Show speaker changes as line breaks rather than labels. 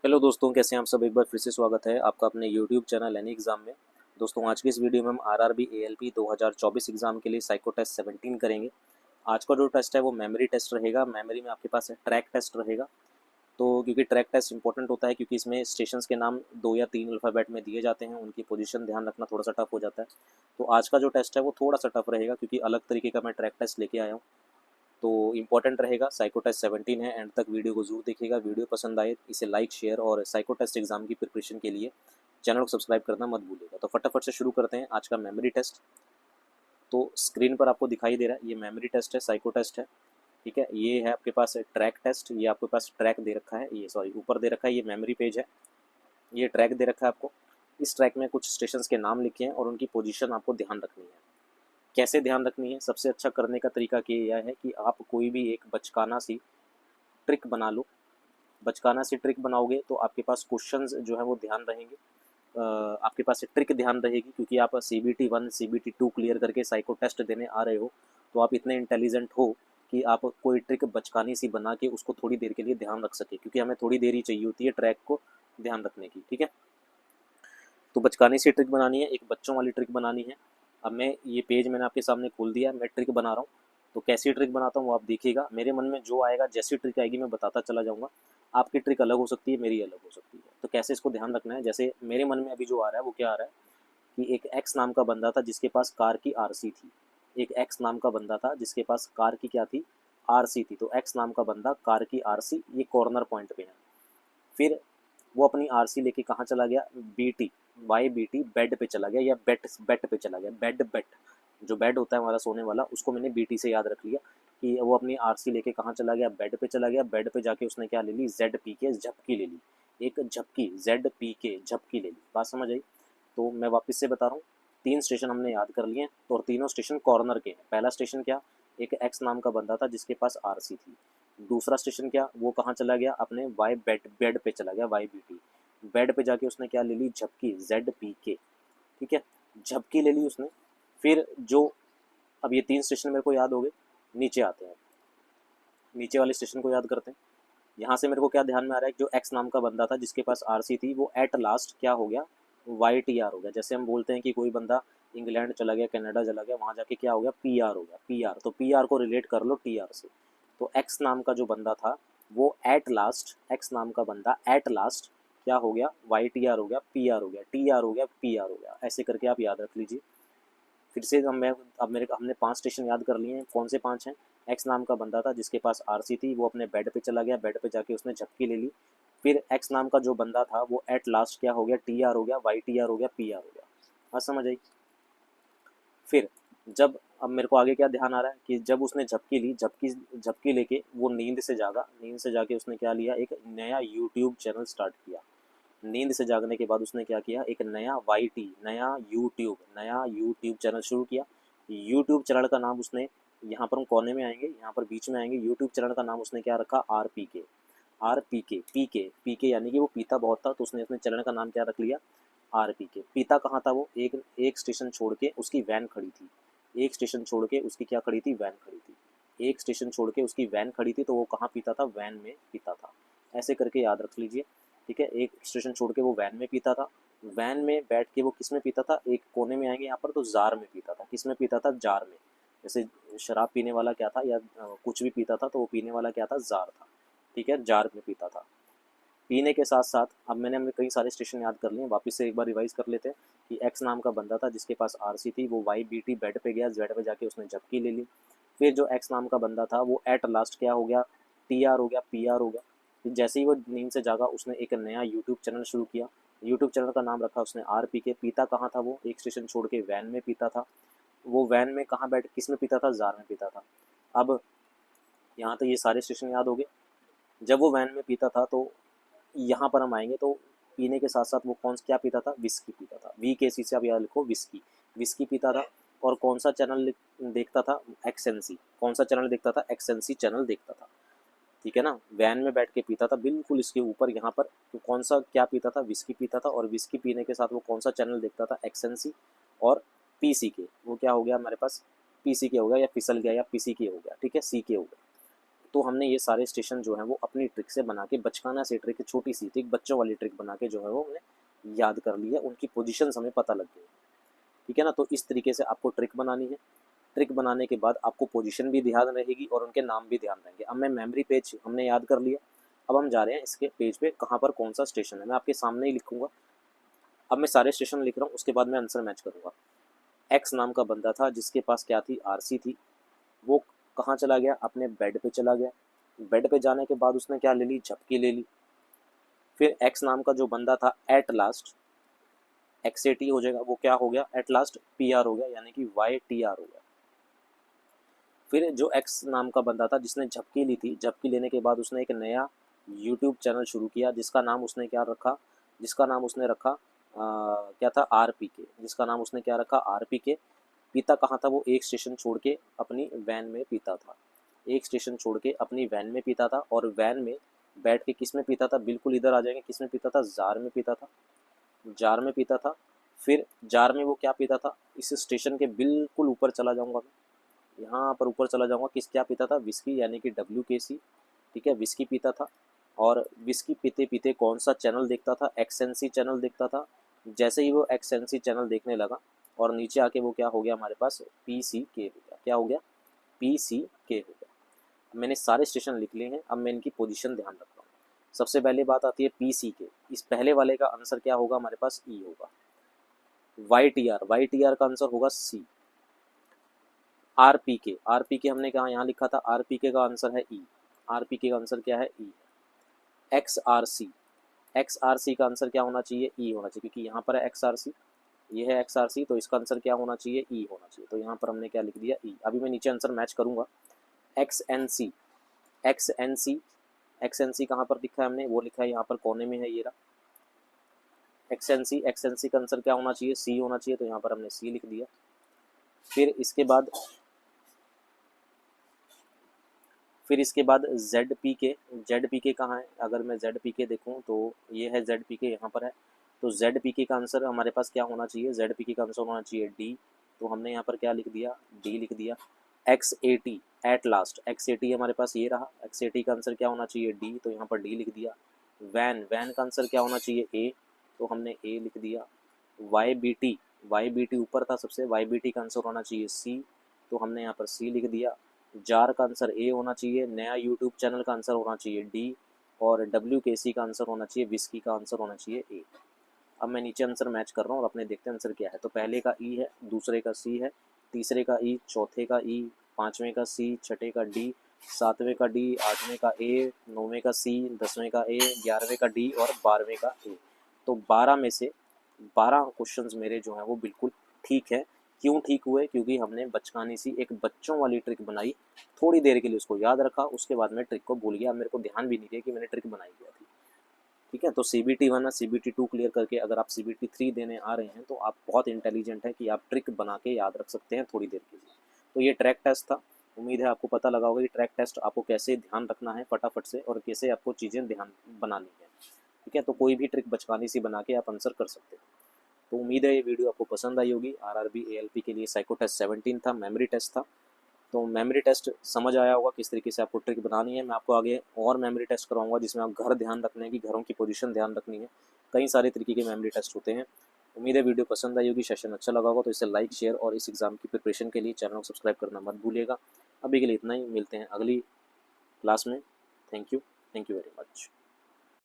Hello दोस्तों, कैसे हैं आप सब। एक बार फिर से स्वागत है आपका अपने यूट्यूब चैनल एनी एग्ज़ाम में। दोस्तों, आज की इस वीडियो में हम आरआरबी एएलपी 2024 एग्ज़ाम के लिए साइको टेस्ट 17 करेंगे। आज का जो टेस्ट है वो मेमोरी टेस्ट रहेगा। मेमोरी में आपके पास ट्रैक टेस्ट रहेगा। तो क्योंकि ट्रैक टेस्ट इंपॉर्टेंट होता है, क्योंकि इसमें स्टेशंस के नाम 2 या 3 अल्फ़ाबेट में दिए जाते हैं, उनकी पोजीशन ध्यान रखना थोड़ा सा टफ हो जाता है। तो आज का जो टेस्ट है वो थोड़ा सा टफ रहेगा, क्योंकि अलग तरीके का मैं ट्रैक टेस्ट लेके आया हूँ। तो इम्पोर्टेंट रहेगा। साइको टेस्ट 17 है। एंड तक वीडियो को जरूर देखिएगा। वीडियो पसंद आए इसे लाइक शेयर, और साइको टेस्ट एग्जाम की प्रिपरेशन के लिए चैनल को सब्सक्राइब करना मत भूलिएगा। तो फटाफट से शुरू करते हैं आज का मेमोरी टेस्ट। तो स्क्रीन पर आपको दिखाई दे रहा है, ये मेमोरी टेस्ट है, साइको टेस्ट है। ठीक है, ये है आपके पास ट्रैक टेस्ट। ये आपके पास ट्रैक दे रखा है, ये सॉरी ऊपर दे रखा है, ये मेमोरी पेज है। ये ट्रैक दे रखा है आपको। इस ट्रैक में कुछ स्टेशन के नाम लिखे हैं और उनकी पोजीशन आपको ध्यान रखनी है। कैसे ध्यान रखनी है? सबसे अच्छा करने का तरीका यह है कि आप कोई भी एक बचकाना सी ट्रिक बना लो। बचकाना सी ट्रिक बनाओगे तो आपके पास क्वेश्चंस जो है वो ध्यान रहेंगे। आपके पास एक ट्रिक ध्यान रहेगी, क्योंकि आप CBT 1 CBT 2 क्लियर करके साइको टेस्ट देने आ रहे हो। तो आप इतने इंटेलिजेंट हो कि आप कोई ट्रिक बचकानी सी बना के उसको थोड़ी देर के लिए ध्यान रख सके, क्योंकि हमें थोड़ी देर ही चाहिए होती है ट्रैक को ध्यान रखने की। ठीक है, तो बचकानी सी ट्रिक बनानी है, एक बच्चों वाली ट्रिक बनानी है। अब मैं ये पेज मैंने आपके सामने खोल दिया, मैं ट्रिक बना रहा हूँ। तो कैसी ट्रिक बनाता हूँ वो आप देखिएगा। मेरे मन में जो आएगा, जैसी ट्रिक आएगी मैं बताता चला जाऊँगा। आपकी ट्रिक अलग हो सकती है, मेरी अलग हो सकती है। तो कैसे इसको ध्यान रखना है, जैसे मेरे मन में अभी जो आ रहा है वो क्या आ रहा है कि एक एक्स नाम का बंदा था जिसके पास कार की आरसी थी। एक एक्स नाम का बंदा था जिसके पास कार की क्या थी, आरसी थी। तो एक्स नाम का बंदा, कार की आरसी, ये कॉर्नर पॉइंट पे है। फिर वो अपनी आरसी लेके कहाँ चला गया, बीटी, वाई बीटी बेड पे चला गया, या बेट बेट पे चला गया। बेड बेट, जो बेड होता है हमारा सोने वाला, उसको मैंने बीटी से याद रख लिया कि वो अपनी आरसी लेके कहाँ चला गया, बेड पे चला गया। बेड पे जाके उसने क्या ले ली, जेड पी के झपकी ले ली। एक झपकी, जेड पी के झपकी ले ली। बात समझ आई? तो मैं वापस से बता रहा हूँ। 3 स्टेशन हमने याद कर लिए हैं, और तीनों स्टेशन कॉर्नर के हैं। पहला स्टेशन क्या, एक एक्स नाम का बंदा था जिसके पास आरसी थी। दूसरा स्टेशन क्या, वो कहाँ चला गया, अपने वाई बेड बेड पे चला गया, वाई बी टी। बेड पे जाके उसने क्या ले ली, झपकी, जेड पी के। ठीक है, झपकी ले ली उसने। फिर जो, अब ये 3 स्टेशन मेरे को याद हो गए। नीचे आते हैं, नीचे वाले स्टेशन को याद करते हैं। यहाँ से मेरे को क्या ध्यान में आ रहा है, जो एक्स नाम का बंदा था जिसके पास आरसी थी, वो एट लास्ट क्या हो गया, वाई टी आर हो गया। जैसे हम बोलते हैं कि कोई बंदा इंग्लैंड चला गया, कनाडा चला गया, वहाँ जाके क्या हो गया, पी आर हो गया। पी आर, तो पी आर को रिलेट कर लो टी आर से। तो एक्स नाम का जो बंदा था वो एट लास्ट, एक्स नाम का बंदा एट लास्ट क्या हो गया, वाई टी आर हो गया, पी आर हो गया, टी आर हो गया, पी आर हो गया। ऐसे करके आप याद रख लीजिए। फिर से अब मेरे हमने 5 स्टेशन याद कर लिए हैं। कौन से 5 हैं, एक्स नाम का बंदा था जिसके पास आरसी थी, वो अपने बेड पे चला गया, बेड पे जाके उसने झपकी ले ली। फिर एक्स नाम का जो बंदा था वो एट लास्ट क्या हो गया, टी आर हो गया, वाई टी आर हो गया, पी आर हो गया। बात समझ आई? फिर जब, अब मेरे को आगे क्या ध्यान आ रहा है कि जब उसने झपकी ली, झपकी झपकी लेके वो नींद से जागा। नींद से जाके उसने क्या लिया, एक नया यूट्यूब चैनल स्टार्ट किया। नींद से जागने के बाद उसने क्या किया, एक नया वाई टी, नया यूट्यूब चैनल शुरू किया। यूट्यूब चैनल का नाम उसने, यहाँ पर हम कोने में आएंगे, यहाँ पर बीच में आएंगे, यूट्यूब चैनल का नाम उसने क्या रखा, आर पी के। आर पी के, पी के यानी कि वो पीता बहुत था, तो उसने अपने चैनल का नाम क्या रख लिया, आर पी के। पीता कहाँ था वो, एक एक स्टेशन छोड़ के उसकी वैन खड़ी थी। एक स्टेशन छोड़ के उसकी क्या खड़ी थी, वैन खड़ी थी। एक स्टेशन छोड़ के उसकी वैन खड़ी थी, तो वो कहाँ पीता था, वैन में पीता था। ऐसे करके याद रख लीजिए। ठीक है, एक स्टेशन छोड़ के वो वैन में पीता था। वैन में बैठ के वो किस में पीता था, एक कोने में आएंगे यहाँ पर, तो जार में पीता था। किस में पीता था, जार में। जैसे शराब पीने वाला क्या था, या कुछ भी पीता था, तो वो पीने वाला क्या था, जार था। ठीक है, जार में पीता था। पीने के साथ साथ अब हमने कई सारे स्टेशन याद कर लिए, वापस से एक बार रिवाइज कर लेते हैं कि एक्स नाम का बंदा था जिसके पास आरसी थी, वो वाई बी टी बेड पे गया, जेड पे जाके उसने झपकी ले ली। फिर जो एक्स नाम का बंदा था वो एट लास्ट क्या हो गया, टी आर हो गया, पी आर हो गया। फिर जैसे ही वो नींद से जागा, उसने एक नया यूट्यूब चैनल शुरू किया। यूट्यूब चैनल का नाम रखा उसने आर पी के। पीता कहाँ था वो, एक स्टेशन छोड़ के वैन में पीता था। वो वैन में कहाँ बैठ, किस में पीता था, जार में पीता था। अब यहाँ तो ये सारे स्टेशन याद हो गए। जब वो वैन में पीता था, तो यहाँ पर हम आएंगे, तो पीने के साथ साथ वो कौन क्या पीता था, विस्की पीता था। वी के सी से आप याद लिखो, विस्की। विस्की पीता था। और कौन सा चैनल देखता था, एक्सएनसी। कौन सा चैनल देखता था, एक्सएनसी चैनल देखता था। ठीक है ना, वैन में बैठ के पीता था, बिल्कुल इसके ऊपर यहाँ पर। तो कौन सा क्या पीता था, विस्की पीता था। और विस्की पीने के साथ वो कौन सा चैनल देखता था, एक्सएनसी और पीसी के। वो क्या हो गया हमारे पास, पीसी के हो गया, या फिसल गया, या पीसी के हो गया। ठीक है, सी के हो गया। तो हमने ये सारे स्टेशन जो हैं वो अपनी ट्रिक से बना के, बचकाना से ट्रिक, छोटी सी ट्रिक, बच्चों वाली ट्रिक बना के जो है वो हमने याद कर ली है, उनकी पोजीशंस हमें पता लग गई। ठीक है ना। तो इस तरीके से आपको ट्रिक बनानी है। ट्रिक बनाने के बाद आपको पोजीशन भी ध्यान रहेगी और उनके नाम भी ध्यान रहेंगे। अब मैं मेमोरी पेज हमने याद कर लिया, अब हम जा रहे हैं इसके पेज पे कहाँ पर कौन सा स्टेशन है, मैं आपके सामने ही लिखूंगा। अब मैं सारे स्टेशन लिख रहा हूँ, उसके बाद मैं आंसर मैच करूँगा। एक्स नाम का बंदा था जिसके पास क्या थी, आरसी थी। वो कहाँ चला गया, अपने बेड पे चला गया। बेड पे जाने के बाद उसने क्या ले ली, झपकी ले ली। फिर एक्स नाम का जो बंदा था, एट लास्ट एक्स-ए-टी हो जाएगा, वो क्या हो गया, एट लास्ट पी-आर हो गया, यानी कि वाई-टी-आर हो गया। फिर जो एक्स नाम का बंदा था जिसने झपकी ली थी, झपकी लेने के बाद उसने एक नया यूट्यूब चैनल शुरू किया जिसका नाम उसने क्या रखा, जिसका नाम उसने रखा क्या था, आर-पी-के, जिसका नाम उसने क्या रखा, आर-पी-के। पीता कहाँ था वो, एक स्टेशन छोड़ के अपनी वैन में पीता था। एक स्टेशन छोड़ के अपनी वैन में पीता था, और वैन में बैठ के किस में पीता था, बिल्कुल इधर आ जाएंगे, किस में पीता था, जार में पीता था। जार में पीता था। फिर जार में वो क्या पीता था, इस स्टेशन के बिल्कुल ऊपर चला जाऊंगा मैं, यहाँ पर ऊपर चला जाऊंगा, किस क्या पीता था, विस्की, यानी कि WKC। ठीक है, विस्की पीता था। और विस्की पीते पीते कौन सा चैनल देखता था, XNC चैनल देखता था। जैसे ही वो XNC चैनल देखने लगा और नीचे आके वो क्या हो गया, हमारे पास PCK हो गया। क्या हो गया, PCK हो गया। मैंने सारे स्टेशन लिख लिए हैं, अब मैं इनकी पोजीशन ध्यान रख रहा हूँ। सबसे पहले बात आती है PCK, इस पहले वाले का आंसर क्या होगा, हमारे पास E होगा। YTR का आंसर होगा C। RPK हमने कहा यहाँ लिखा था, RPK का आंसर है E। RPK का आंसर क्या है, E। XRC का आंसर क्या होना चाहिए, E होना चाहिए, क्योंकि यहाँ पर है XRC, ये है XRC, तो इसका आंसर क्या होना चाहिए, E होना चाहिए। तो यहाँ पर हमने क्या लिख दिया, E। अभी मैं नीचे आंसर मैच करूँगा। XNC XNC कहाँ पर लिखा है हमने, वो लिखा है यहाँ पर कोने में है, ये रहा XNC का आंसर क्या होना चाहिए, C होना चाहिए, तो यहाँ पर हमने C लिख दिया। फिर इसके बाद ZPK कहाँ है, अगर मैं ZPK देखूँ तो ये है ZPK, यहाँ पर है। तो ZPK का आंसर हमारे पास क्या होना चाहिए, ZPK का आंसर होना चाहिए D। तो हमने यहाँ पर क्या लिख दिया, D लिख दिया। XAT एट लास्ट, XAT हमारे पास ये रहा, XAT का आंसर क्या होना चाहिए, D, तो यहाँ पर D लिख दिया। वैन का आंसर क्या होना चाहिए, A, तो हमने A लिख दिया। YBT ऊपर था सबसे, YBT का आंसर होना चाहिए C, तो हमने यहाँ पर C लिख दिया। जार का आंसर A होना चाहिए। नया यूट्यूब चैनल का आंसर होना चाहिए D, और WKC का आंसर होना चाहिए, विस्की का आंसर होना चाहिए A। अब मैं नीचे आंसर मैच कर रहा हूँ और अपने देखते हैं आंसर क्या है। तो पहले का E है, दूसरे का C है, तीसरे का E, चौथे का E, पाँचवें का C, छठे का D, सातवें का D, आठवें का A, नौवें का C, 10वें का A, 11वें का D और 12वें का A। तो 12 में से 12 क्वेश्चंस मेरे जो हैं वो बिल्कुल ठीक है। क्यों ठीक हुए, क्योंकि हमने बचकानी सी एक बच्चों वाली ट्रिक बनाई, थोड़ी देर के लिए उसको याद रखा, उसके बाद मैं ट्रिक को भूल गया, मेरे को ध्यान भी नहीं दिया कि मैंने ट्रिक बनाई क्या थी। ठीक है, तो CBT 1 और CBT 2 क्लियर करके अगर आप CBT 3 देने आ रहे हैं तो आप बहुत इंटेलिजेंट हैं कि आप ट्रिक बना के याद रख सकते हैं थोड़ी देर के लिए। तो ये ट्रैक टेस्ट था। उम्मीद है आपको पता लगा होगा कि ट्रैक टेस्ट आपको कैसे ध्यान रखना है फटाफट से, और कैसे आपको चीज़ें ध्यान बनानी है। ठीक है, तो कोई भी ट्रिक बचकानी सी बना के आप आंसर कर सकते हैं। तो उम्मीद है ये वीडियो आपको पसंद आई होगी। RRB ALP के लिए साइको टेस्ट 17 था, मेमोरी टेस्ट था। तो मेमोरी टेस्ट समझ आया होगा किस तरीके से आपको ट्रिक बनानी है। मैं आपको आगे और मेमोरी टेस्ट कराऊंगा जिसमें आप घर ध्यान रखने हैं कि घरों की पोजीशन ध्यान रखनी है। कई सारे तरीके के मेमोरी टेस्ट होते हैं। उम्मीद है वीडियो पसंद आई होगी, सेशन अच्छा लगा होगा, तो इसे लाइक, शेयर और इस एग्ज़ाम की प्रिपरेशन के लिए चैनल को सब्सक्राइब करना मत भूलिएगा। अभी के लिए इतना ही, मिलते हैं अगली क्लास में। Thank you very much.